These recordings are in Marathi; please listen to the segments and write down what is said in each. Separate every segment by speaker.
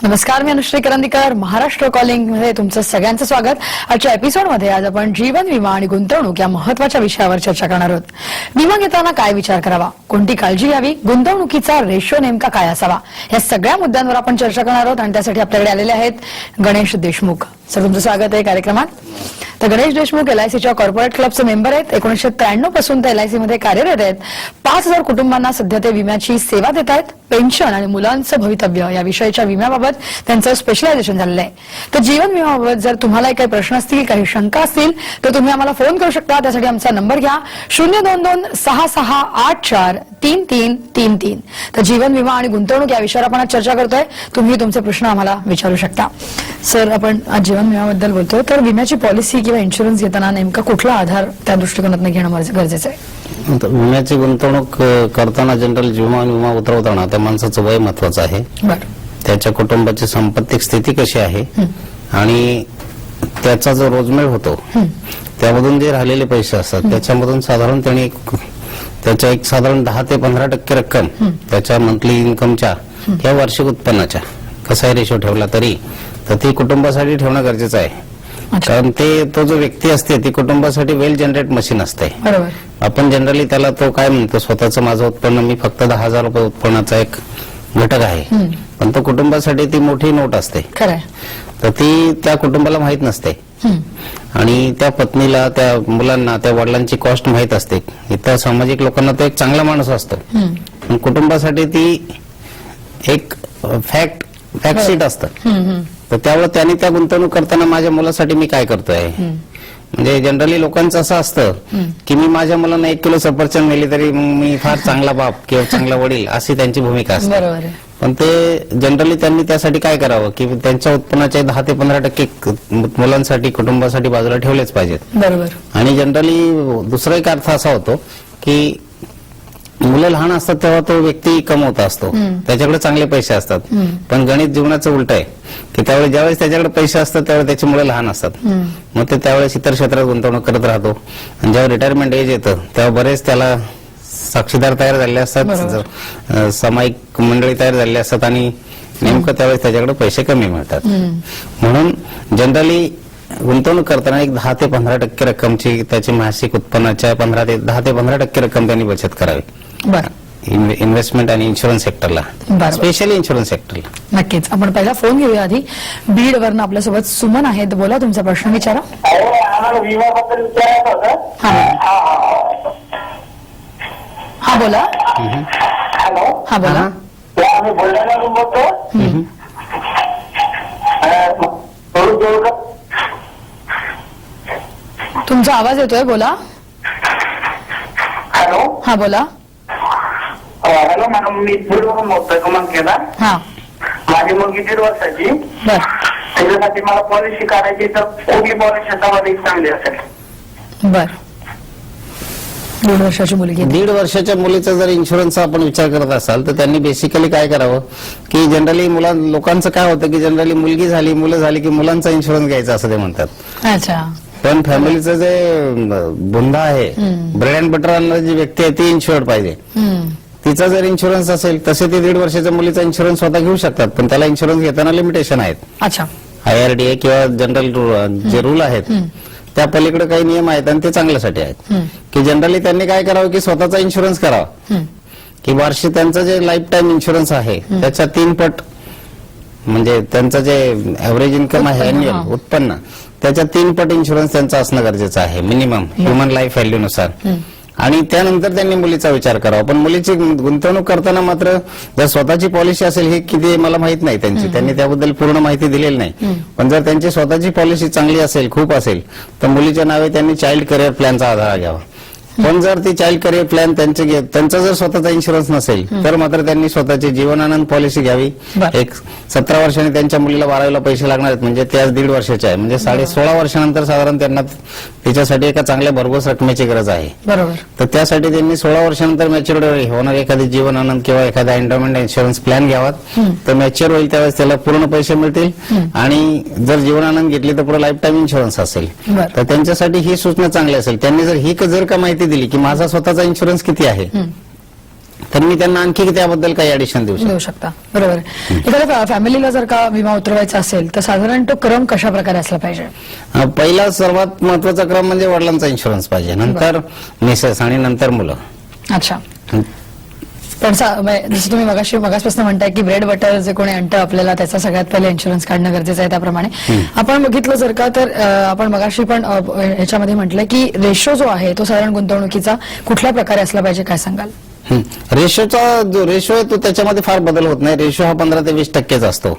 Speaker 1: नमस्कार, मी अनुश्री करंदीकर. महाराष्ट्र कॉलिंग मध्ये तुमचं सगळ्यांचं स्वागत. आजच्या एपिसोडमध्ये आज आपण जीवन विमा आणि गुंतवणूक या महत्वाच्या विषयावर चर्चा करणार आहोत. विमा घेताना काय विचार करावा, कोणती काळजी घ्यावी, गुंतवणुकीचा रेशो नेमका काय असावा, या सगळ्या मुद्द्यांवर आपण चर्चा करणार आहोत. आणि त्यासाठी आपल्याकडे आलेले आहेत गणेश देशमुख. सर, तुमचं स्वागत आहे कार्यक्रमात. तर गणेश देशमुख एलआयसीच्या कॉर्पोरेट क्लबचे मेंबर आहेत. 1993 पासून ते एलआयसी मध्ये कार्यरत आहेत. 5000 कुटुंबांना सध्या ते विम्याची सेवा देत आहेत. पेन्शन आणि मुलांचं भवितव्य या विषयाच्या विम्याबाबत त्यांचं स्पेशलायझेशन झालेलं आहे. तर जीवन विम्याबाबत जर तुम्हाला काही प्रश्न असतील, काही शंका असतील, तर तुम्ही आम्हाला फोन करू शकता. त्यासाठी आमचा नंबर घ्या 02266843333. तर जीवन विमा आणि गुंतवणूक या विषयावर आपण आज चर्चा करतोय. तुम्ही तुमचे प्रश्न आम्हाला विचारू शकता. सर, आपण आज जीवन विम्याबद्दल बोलतोय. तर विम्याची पॉलिसी किंवा इन्शुरन्स घेताना नेमका कुठला आधार त्या दृष्टिकोनातून घेणं गरजेचं आहे?
Speaker 2: विम्याची गुंतवणूक करताना जनरल विमा उतरवताना त्या माणसाचं वय महत्वाचं आहे. त्याच्या कुटुंबाची सांपत्तिक स्थिती कशी आहे आणि त्याचा जो रोजमेळ होतो त्यामधून जे राहिलेले पैसे असतात त्याच्यामधून साधारण त्यांनी त्याच्या एक साधारण 10 ते 15% रक्कम त्याच्या मंथली इन्कमच्या किंवा वार्षिक उत्पन्नाच्या कसाही रेशो ठेवला तरी तर ती कुटुंबासाठी ठेवणं गरजेचं आहे. कारण तो जो व्यक्ती असते ती कुटुंबासाठी वेल जनरेट मशीन असते. आपण जनरली त्याला तो काय म्हणतो, स्वतःचं माझं उत्पन्न मी फक्त 10,000 रुपये उत्पन्नाचा एक घटक आहे, पण तो कुटुंबासाठी ती मोठी नोट असते. तर ती त्या कुटुंबाला माहित नसते आणि त्या पत्नीला, त्या मुलांना, त्या वडिलांची कॉस्ट माहित असते. इतर सामाजिक लोकांना तो एक चांगला माणूस असतो, पण कुटुंबासाठी ती एक फॅक्ट शीट असतं. तर त्यावेळेस त्यांनी त्या गुंतवणूक करताना माझ्या मुलासाठी मी काय करतोय, म्हणजे जनरली लोकांचं असं असतं की मी माझ्या मुलांना 1 किलो सफरचंद नेली तरी मी फार चांगला बाप किंवा चांगला वडील अशी त्यांची भूमिका असते. पण ते जनरली त्यांनी त्यासाठी काय करावं की त्यांच्या उत्पन्नाचे 10 ते 15% मुलांसाठी, कुटुंबासाठी बाजूला ठेवलेच पाहिजेत. आणि जनरली दुसरा एक अर्थ असा होतो की मुलं लहान असतात तेव्हा तो व्यक्ती कमवता असतो, त्याच्याकडे चांगले पैसे असतात. पण गणित जीवनाचं उलट आहे की त्यावेळेस ज्यावेळेस त्याच्याकडे पैसे असतात त्यावेळेस त्याची मुलं लहान असतात. मग ते त्यावेळेस इतर क्षेत्रात गुंतवणूक करत राहतो आणि जेव्हा रिटायरमेंट एज येतं तेव्हा बरेच त्याला साक्षीदार तयार झाले असतात, सामायिक मंडळी तयार झाली असतात आणि नेमकं त्यावेळेस त्याच्याकडे पैसे कमी मिळतात. म्हणून जनरली गुंतवणूक करताना एक 10 ते 15% रक्कमची त्याची मासिक उत्पन्नाच्या 10 ते 15% रक्कम त्यांनी बचत करावी. इन्व्हेस्टमेंट आणि इन्शुरन्स सेक्टरला, स्पेशली इन्शुरन्स सेक्टरला.
Speaker 1: नक्कीच. आपण पहिला फोन घेऊया आधी. बीड वरनं आपल्यासोबत सुमन आहेत. बोला, तुमचा प्रश्न विचारा.
Speaker 3: विम्याबद्दल विचारायचं होतं.
Speaker 1: हा बोला.
Speaker 3: हॅलो.
Speaker 1: हा बोला.
Speaker 3: आम्ही बुलढाण्यावरून बोलतो.
Speaker 1: तुमचा आवाज येतोय, बोला.
Speaker 3: हॅलो.
Speaker 1: हा बोला.
Speaker 3: हॅलो मॅडम, मी बीडवरून बोलतोय कुमांकेला.
Speaker 1: हा,
Speaker 3: माझी मुलगी 1.5 वर्षाची. त्याच्यासाठी मला पॉलिसी काढायची, तर कुठली पॉलिसी समाधी चांगली असेल?
Speaker 1: बर. 1.5 वर्षाची मुलगी.
Speaker 2: 1.5 वर्षाच्या मुलीचा जर इन्शुरन्सचा आपण विचार करत असाल तर त्यांनी बेसिकली काय करावं की जनरली लोकांचं काय होतं की जनरली मुलगी झाली, मुलं झाली की मुलांचा इन्शुरन्स घ्यायचा असं ते म्हणतात.
Speaker 1: अच्छा.
Speaker 2: पण फॅमिलीचं जे बुंदा आहे, ब्रेड अँड बटर आणणारी जी व्यक्ती आहे ती इन्शुअर्ड पाहिजे. तिचा जर इन्शुरन्स असेल तसे ते 1.5 वर्षाच्या मुलीचा इन्शुरन्स स्वतः घेऊ शकतात, पण त्याला इन्शुरन्स घेताना लिमिटेशन आहेत.
Speaker 1: अच्छा.
Speaker 2: IRDA किंवा जनरल जे रूल आहेत त्या पलीकडे काही नियम आहेत आणि ते चांगल्यासाठी आहेत. की जनरली त्यांनी काय करावं की स्वतःचा इन्शुरन्स करावा की वार्षिक त्यांचं जे लाईफ टाईम इन्शुरन्स आहे त्याच्या 3 पट, म्हणजे त्यांचं जे ऍव्हरेज इन्कम आहे अॅन्युअल उत्पन्न त्याच्या 3 पट इन्शुरन्स त्यांचा असणं गरजेचं आहे मिनिमम ह्युमन लाईफ व्हॅल्यूनुसार. आणि त्यानंतर त्यांनी मुलीचा विचार करावा. पण मुलीची गुंतवणूक करताना मात्र जर स्वतःची पॉलिसी असेल हे किती मला माहित नाही, त्यांनी त्याबद्दल पूर्ण माहिती दिलेली नाही. पण जर त्यांची स्वतःची पॉलिसी चांगली असेल, खूप असेल, तर मुलीच्या नावे त्यांनी चाइल्ड करिअर प्लॅनचा आधार घ्यावा. पण जर ती चाइल्ड करिअर प्लॅन त्यांचा जर स्वतःचा इन्शुरन्स नसेल तर मात्र त्यांनी स्वतःची जीवनानंद पॉलिसी घ्यावी. एक 17 वर्षांनी त्यांच्या मुलीला 12वीला पैसे लागणार आहेत, म्हणजे ते आज 1.5 वर्षाचे आहे, म्हणजे 16.5 वर्षानंतर साधारण त्यांना तिच्यासाठी एका चांगल्या भरघोस रकमेची गरज आहे.
Speaker 1: बरोबर.
Speaker 2: तर त्यासाठी त्यांनी 16 वर्षानंतर मॅच्युरिटी होणार एखादी जीवनानंद किंवा एखादा एंडोमेंट इन्शुरन्स प्लॅन घ्यावा. तर मॅच्युअर होईल त्यावेळेस त्याला पूर्ण पैसे मिळतील आणि जर जीवनानंद घेतली तर पुढे लाईफ टाईम इन्शुरन्स असेल. तर त्यांच्यासाठी ही सूचना चांगली असेल. त्यांनी जर का माहिती दिली की माझा स्वतःचा इन्शुरन्स किती आहे तर मी त्यांना आणखी त्याबद्दल काही ऍडिशन देऊ शकतो.
Speaker 1: देऊ शकता. बरोबर आहे. एखाद्या फॅमिलीला जर का विमा उतरवायचा असेल तर साधारण तो क्रम कशा प्रकारे असला पाहिजे?
Speaker 2: पहिला सर्वात महत्वाचा क्रम म्हणजे वडिलांचा इन्शुरन्स पाहिजे, नंतर मिसेस आणि नंतर मुलं.
Speaker 1: अच्छा. पण जसं तुम्ही मगासपासून म्हणताय की ब्रेड बटर जे कोणी आणतं आपल्याला त्याचा सगळ्यात पहिले इन्शुरन्स काढणं गरजेचं आहे, त्याप्रमाणे आपण बघितलं जर का तर आपण मगाशी पण याच्यामध्ये म्हटलं की रेशो जो आहे तो साधारण गुंतवणुकीचा कुठल्या प्रकारे असला पाहिजे, काय सांगाल?
Speaker 2: रेशोचा जो रेशो आहे तो त्याच्यामध्ये फार बदल होत नाही. रेशो हा 15 ते 20% असतो.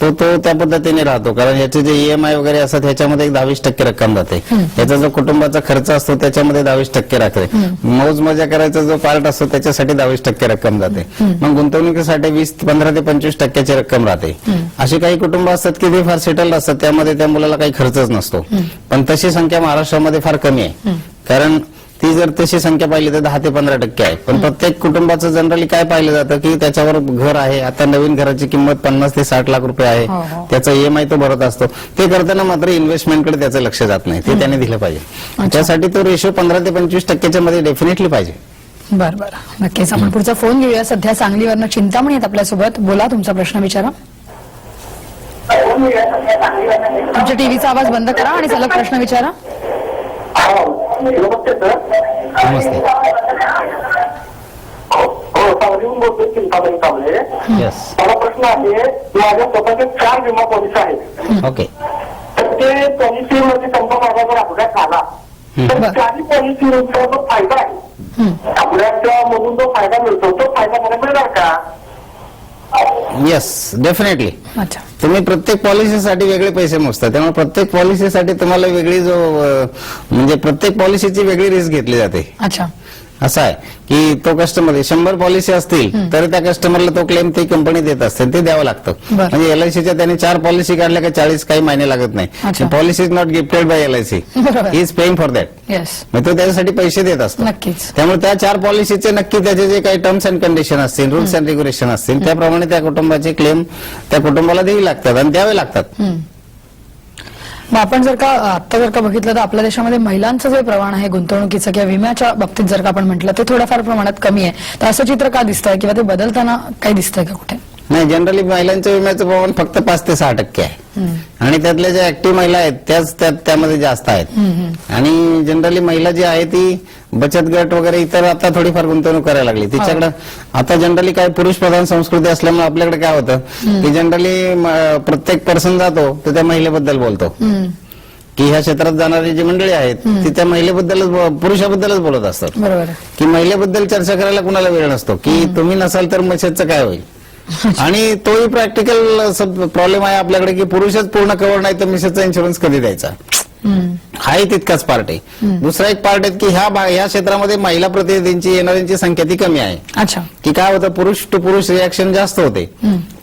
Speaker 2: तो त्या पद्धतीने राहतो, कारण याचे जे ईएमआय वगैरे असतात ह्याच्यामध्ये एक 10-20% रक्कम जाते. याचा जो कुटुंबाचा खर्च असतो त्याच्यामध्ये 10-20% राहते. मौज मजा करायचा जो पार्ट असतो त्याच्यासाठी 10-20% रक्कम जाते. मग गुंतवणुकीसाठी 15 ते 25% रक्कम राहते. अशी काही कुटुंब असतात की ते फार सेटल्ड असतात, त्यामध्ये त्या मुलाला काही खर्चच नसतो. पण तशी संख्या महाराष्ट्रामध्ये फार कमी आहे, कारण ती जर तशी संख्या पाहिली तर 10 ते 15% आहे. पण प्रत्येक कुटुंबाचं जनरली काय पाहिलं जातं की त्याच्यावर घर आहे, आता नवीन घराची किंमत 50 ते 60 लाख रुपये आहे, त्याचा ईएमआय तो भरत असतो. ते करताना मात्र इन्व्हेस्टमेंटकडे त्याचं लक्ष जात नाही, ते त्याने दिलं पाहिजे. त्यासाठी तो रेशो 15 ते 25% मध्ये डेफिनेटली पाहिजे.
Speaker 1: बरं बरं, नक्कीच. आपण पुढचा फोन घेऊया. सध्या सांगलीवरनं चिंतामणी आहेत आपल्यासोबत. बोला, तुमचा प्रश्न विचारा. तुमच्या टीव्हीचा आवाज बंद करा आणि सलग प्रश्न विचारा.
Speaker 3: नमस्ते सर.
Speaker 2: नमस्ते.
Speaker 3: हो, सांगलीहून बोलतोय, चिंतामणी कांबळे.
Speaker 2: यस.
Speaker 3: मला प्रश्न आहे, माझ्या स्वतःचे 4 विमा पॉलिसी आहेत.
Speaker 2: ओके.
Speaker 3: तर ते पॉलिसीमध्ये समजा माझा जर अपघात झाला तर 4 पॉलिसीचा जो फायदा आहे, अपघाताच्या मधून जो फायदा मिळतो तो फायदा मला मिळणार का?
Speaker 2: Yes, definitely.
Speaker 1: अच्छा.
Speaker 2: तुम्ही प्रत्येक पॉलिसीसाठी वेगळे पैसे मोजता, त्यामुळे प्रत्येक पॉलिसीसाठी तुम्हाला वेगळी म्हणजे प्रत्येक पॉलिसीची वेगळी रिस्क घेतली जाते.
Speaker 1: अच्छा.
Speaker 2: असं आहे की तो कस्टमर 100 पॉलिसी असतील तर त्या कस्टमरला तो क्लेम ती कंपनी देत असते, ते द्यावं लागतं. म्हणजे एलआयसीच्या त्याने 4 पॉलिसी काढल्या का 40 काही महिने लागत नाही. Policy is not gifted bye LIC, he is paying for that. मग तो त्याच्यासाठी पैसे देत असतो.
Speaker 1: नक्कीच.
Speaker 2: त्यामुळे त्या 4 पॉलिसीचे नक्की त्याचे जे काही टर्म्स अँड कंडिशन असतील, रूल्स अँड रेग्युलेशन असतील, त्याप्रमाणे त्या कुटुंबाचे क्लेम त्या कुटुंबाला द्यावी लागतात आणि द्यावे लागतात.
Speaker 1: मग आपण जर का आता जर का बघितलं तर आपल्या देशामध्ये महिलांचं जे प्रमाण आहे गुंतवणुकीचं किंवा विम्याच्या बाबतीत जर का आपण म्हटलं ते थोड्याफार प्रमाणात कमी आहे, तर असं चित्र का दिसतंय किंवा ते बदलताना काही दिसतंय का कुठे?
Speaker 2: नाही, जनरली महिलांच्या विम्याचं प्रमाण फक्त 5 ते 6% आहे आणि त्यातल्या ज्या ऍक्टिव्ह महिला आहेत त्याच त्यामध्ये जास्त आहेत. आणि जनरली महिला जी आहे ती बचत गट वगैरे इतर आता थोडीफार गुंतवणूक करायला लागली. तिच्याकडे आता जनरली काय पुरुष प्रधान संस्कृती असल्यामुळे आपल्याकडे काय होतं की जनरली प्रत्येक पर्सन जातो तर त्या महिलेबद्दल बोलतो की ह्या क्षेत्रात जाणारी जी मंडळी आहेत ती त्या महिलेबद्दलच पुरुषाबद्दलच बोलत असतात.
Speaker 1: बरोबर.
Speaker 2: की महिलेबद्दल चर्चा करायला कुणाला वेळ नसतो की तुम्ही नसाल तर मशेदचं काय होईल. आणि तोही प्रॅक्टिकल प्रॉब्लेम आहे आपल्याकडे की पुरुषच पूर्ण कव्हर नाही तर मिसेसचा इन्शुरन्स कधी द्यायचा, हाही तितकाच पार्ट आहे. दुसरा एक पार्ट आहे की ह्या क्षेत्रामध्ये महिला प्रतिनिधींची येणाऱ्यांची संख्या ती कमी आहे.
Speaker 1: अच्छा. की
Speaker 2: काय होतं, पुरुष टू पुरुष रिॲक्शन जास्त होते.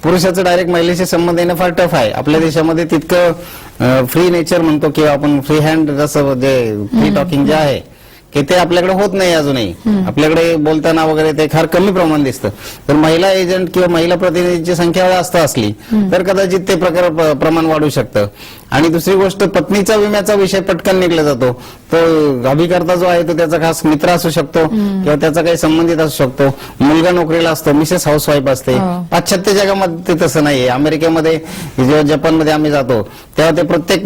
Speaker 2: पुरुषाचं डायरेक्ट महिलेशी संबंध येणं फार टफ आहे. आपल्या देशामध्ये तितकं फ्री नेचर म्हणतो किंवा आपण फ्री हँड जसं जे फ्री टॉकिंग जे आहे की ते आपल्याकडे होत नाही अजूनही. आपल्याकडे बोलताना वगैरे ते फार कमी प्रमाण दिसतं. तर महिला एजंट किंवा महिला प्रतिनिधींची संख्या जास्त असली तर कदाचित ते प्रमाण वाढू शकतं. आणि दुसरी गोष्ट, पत्नीचा विम्याचा विषय पटकन निघला जातो. तो अभिकर्ता जो आहे तो त्याचा खास मित्र असू शकतो किंवा त्याचा काही संबंधित असू शकतो. मुलगा नोकरीला असतो, मिसेस हाऊसवाईफ असते. पाश्चात्य जगामध्ये ते तसं नाहीये. अमेरिकेमध्ये जेव्हा जपानमध्ये आम्ही जातो तेव्हा ते प्रत्येक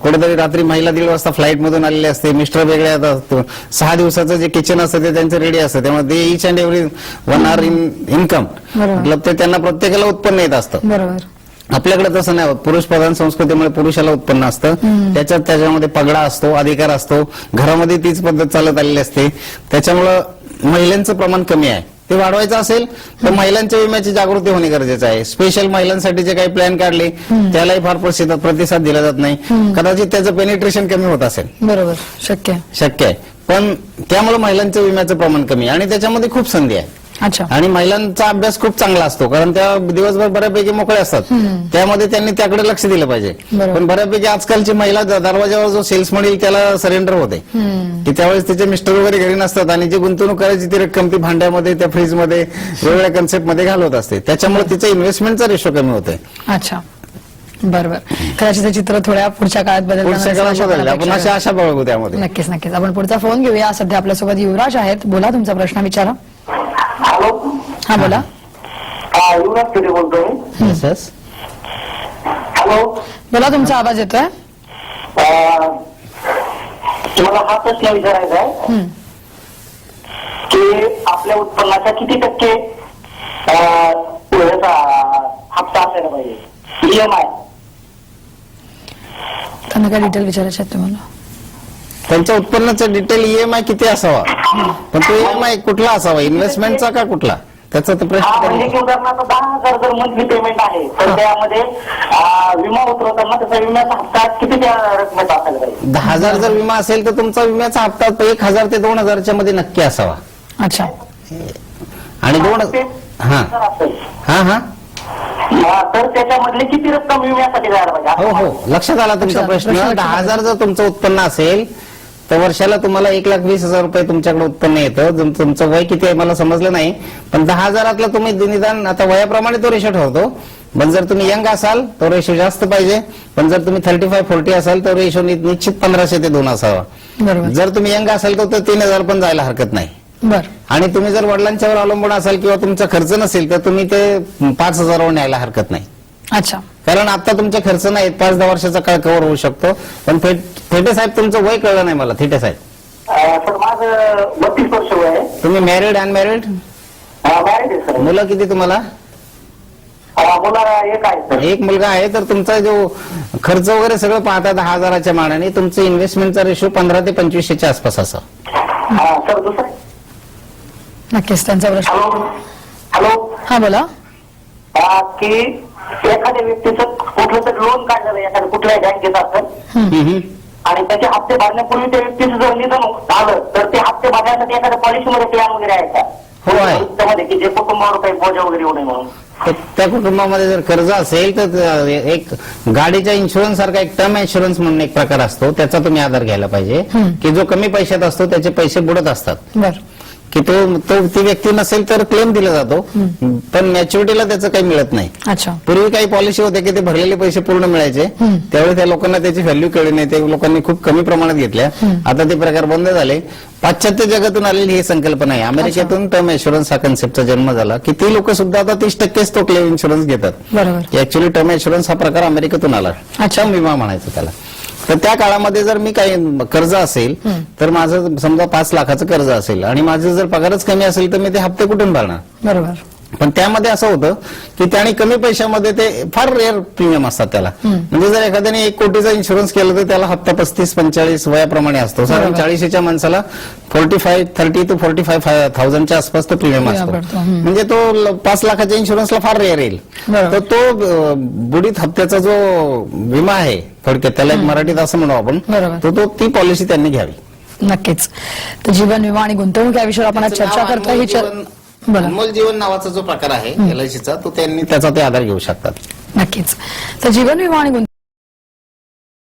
Speaker 2: कुठेतरी रात्री महिला 1:30 वाजता फ्लाईट मधून आलेले असते, मिस्टर वेगळे असतो. 6 दिवसाचं जे किचन असतं ते त्यांचं रेडी असतं. त्यामुळे they each and every 1 hour income, मतलब ते त्यांना प्रत्येकाला उत्पन्न येत असतं.
Speaker 1: बरोबर.
Speaker 2: आपल्याकडे तसं नाही होत. पुरुष प्रधान संस्कृतीमुळे पुरुषाला उत्पन्न असतं, त्याच्यामध्ये पगडा असतो, अधिकार असतो, घरामध्ये तीच पद्धत चालत आलेली असते. त्याच्यामुळं महिलांचं प्रमाण कमी आहे. ते वाढवायचं असेल तर महिलांच्या विम्याची जागृती होणे गरजेचं आहे. स्पेशल महिलांसाठी जे काही प्लॅन काढले त्यालाही फार प्रतिसाद दिला जात नाही. कदाचित त्याचं पेनिट्रेशन कमी होत असेल.
Speaker 1: बरोबर, शक्य
Speaker 2: आहे. पण त्यामुळे महिलांच्या विम्याचं प्रमाण कमी आहे आणि त्याच्यामध्ये खूप संधी आहे.
Speaker 1: अच्छा.
Speaker 2: आणि महिलांचा अभ्यास खूप चांगला असतो, कारण त्या दिवसभर बऱ्यापैकी मोकळे असतात. त्यामध्ये त्यांनी त्याकडे लक्ष दिलं पाहिजे. पण बऱ्यापैकी आजकालची महिला दरवाजावर जो सेल्समन येईल त्याला सरेंडर होते की त्यावेळेस तिचे मिस्टर वगैरे घरी नसतात आणि जी गुंतवणूक करायची ती रक्कम ती भांड्यामध्ये, त्या फ्रीजमध्ये, वेगवेगळ्या कन्सेप्टमध्ये घालवत असते. त्याच्यामुळे तिच्या इन्व्हेस्टमेंटचा रेशो कमी होते.
Speaker 1: अच्छा, बरोबर. कदाचित ते चित्र थोड्या पुढच्या काळात बदलणार,
Speaker 2: आपण अशा आशा बघू त्यामध्ये.
Speaker 1: नक्कीच नक्कीच. आपण पुढचा फोन घेऊया. सध्या आपल्यासोबत युवराज आहेत. बोला, तुमचा प्रश्न विचारा.
Speaker 3: हॅलो.
Speaker 1: हा बोला.
Speaker 3: युवराज तिथे बोलतोय.
Speaker 2: Yes, yes.
Speaker 3: हॅलो.
Speaker 1: बोला, तुमचा आवाज येतोय.
Speaker 3: तुम्हाला हा प्रश्न विचारायचा आहे की आपल्या उत्पन्नाचा किती टक्के हप्ता असायला पाहिजे, EMI.
Speaker 1: त्यांना काय डिटेल विचारायचे आहेत तुम्हाला?
Speaker 2: त्यांच्या उत्पन्नाचा डिटेल EMI किती असावा, पण तो EMI कुठला असावा, इन्व्हेस्टमेंटचा का कुठला, त्याचा तर प्रश्न
Speaker 3: म्हणजे की उदाहरणार्थ 10,000 जर मंथली पेमेंट आहे तर त्यामध्ये विमा उतरवताना त्याचा विम्याचा हप्ता किती त्या रकमेचा असायला पाहिजे?
Speaker 2: 10,000 जर विमा असेल तर तुमचा विम्याचा हप्ता 1,000 ते 2,000च्या मध्ये नक्की असावा.
Speaker 1: अच्छा.
Speaker 2: आणि हा हा हा
Speaker 3: तर त्याच्यामधले किती रक्कम विम्यासाठी जायला पाहिजे?
Speaker 2: हो हो, लक्षात आला तुमचा प्रश्न. 10,000 जर तुमचं उत्पन्न असेल तर वर्षाला तुम्हाला 1,20,000 रुपये तुमच्याकडे उत्पन्न येतं. तुमचं वय किती आहे मला समजलं नाही, पण 10,000 तुम्ही निदान आता वयाप्रमाणे तो रेशो ठरतो. पण जर तुम्ही यंग असाल तर रेशो जास्त पाहिजे, पण जर तुम्ही 35-40 असाल तर रेशो निश्चित 1,500 ते 2 असावा.
Speaker 1: बरोबर.
Speaker 2: जर तुम्ही यंग असाल तर 3,000 पण जायला हरकत नाही.
Speaker 1: बर.
Speaker 2: आणि तुम्ही जर वडिलांच्यावर अवलंबून असाल किंवा तुमचा खर्च नसेल तर तुम्ही ते 5,000 वर न्यायला हरकत नाही.
Speaker 1: अच्छा.
Speaker 2: कारण आता तुमचे खर्च नाहीत, 5-10 वर्षाचा काळ कव्हर होऊ शकतो. पण थेटे साहेब तुमचं वय कळलं नाही मला. थेटे साहेब,
Speaker 3: सर माझं 32 वर्ष वय आहे.
Speaker 2: तुम्ही मॅरिड अनमॅरिड?
Speaker 3: मॅरिड आहे सर.
Speaker 2: मुलं किती तुम्हाला?
Speaker 3: मुला एक आहे सर.
Speaker 2: एक मुलगा आहे. तर तुमचा जो खर्च वगैरे सगळं पाहता 10,000च्या मानाने तुमचं इन्व्हेस्टमेंटचा रेशो 15 ते 25च्या आसपास असा.
Speaker 3: सर दुसरं.
Speaker 1: नक्कीच त्यांचा प्रश्न.
Speaker 3: हॅलो. हॅलो.
Speaker 1: हा बोला.
Speaker 3: की एखाद्या व्यक्तीचं कुठलं तरी लोन काढलेलं एखाद्या कुठल्याही बँकेत असेल आणि त्याचे हप्ते भरण्यापूर्वी त्या व्यक्तीचं जर निधन झालं तर ते हप्ते भरण्यासाठी एखाद्या पॉलिसीमध्ये प्लॅन वगैरे आहे का?
Speaker 2: हो आहे.
Speaker 3: त्यामध्ये की जे कुटुंबावर काही बोजा वगैरे येऊ नये म्हणून.
Speaker 2: तर त्या कुटुंबामध्ये जर कर्ज असेल तर एक गाडीच्या इन्शुरन्स सारखा एक टर्म इन्शुरन्स म्हणून एक प्रकार असतो, त्याचा तुम्ही आधार घ्यायला पाहिजे. की जो कमी पैशात असतो त्याचे पैसे बुडत असतात.
Speaker 1: बर.
Speaker 2: की ती व्यक्ती नसेल तर क्लेम दिला जातो, पण मॅच्युरिटीला त्याचं काही मिळत नाही.
Speaker 1: अच्छा.
Speaker 2: पूर्वी काही पॉलिसी होते की ते भरलेले पैसे पूर्ण मिळायचे, त्यावेळी त्या लोकांना त्याची व्हॅल्यू कळली नाही, ते लोकांनी खूप कमी प्रमाणात घेतल्या. आता ते प्रकार बंद झाले. पाश्चात्य जगातून आलेली ही संकल्पना आहे. अमेरिकेतून टर्म इन्शुरन्स हा कन्सेप्टचा जन्म झाला की ती लोक सुद्धा आता 30% तो क्लेम इन्शुरन्स घेतात.
Speaker 1: बरोबर.
Speaker 2: ऍक्च्युअली टर्म इन्शुरन्स हा प्रकार अमेरिकेतून आला. टर्म विमा म्हणायचं त्याला. तर त्या काळामध्ये जर मी काही कर्ज असेल तर माझं समजा 5 लाखाचं कर्ज असेल आणि माझं जर पगारच कमी असेल तर मी ते हप्ते कुठून भरणार?
Speaker 1: बरोबर.
Speaker 2: पण त्यामध्ये असं होतं की त्याने कमी पैशामध्ये ते फार रेअर प्रीमियम असतात त्याला. म्हणजे जर एखाद्याने 1 कोटीचा इन्शुरन्स केला तर त्याला हप्ता 35-45 वयाप्रमाणे असतो. साधारण 40च्या माणसाला 30 to 45,000च्या आसपास तो प्रीमियम असतो. म्हणजे तो 5 लाखाच्या इन्शुरन्सला फार रेअर येईल. तर तो बुडीत हप्त्याचा जो विमा आहे, थोडक्यात त्याला एक मराठीत असं म्हणू आपण, तो ती पॉलिसी त्यांनी घ्यावी.
Speaker 1: नक्कीच. तर जीवन विमा आणि गुंतवणूक या विषयावर आपण आज चर्चा करतोय.
Speaker 2: अनमोल जीवन नावाचा जो प्रकार आहे LICचा, तो त्यांनी त्याचा ते आधार घेऊ शकतात.
Speaker 1: नक्कीच. तर जीवन विमा आणि गुंतवणूक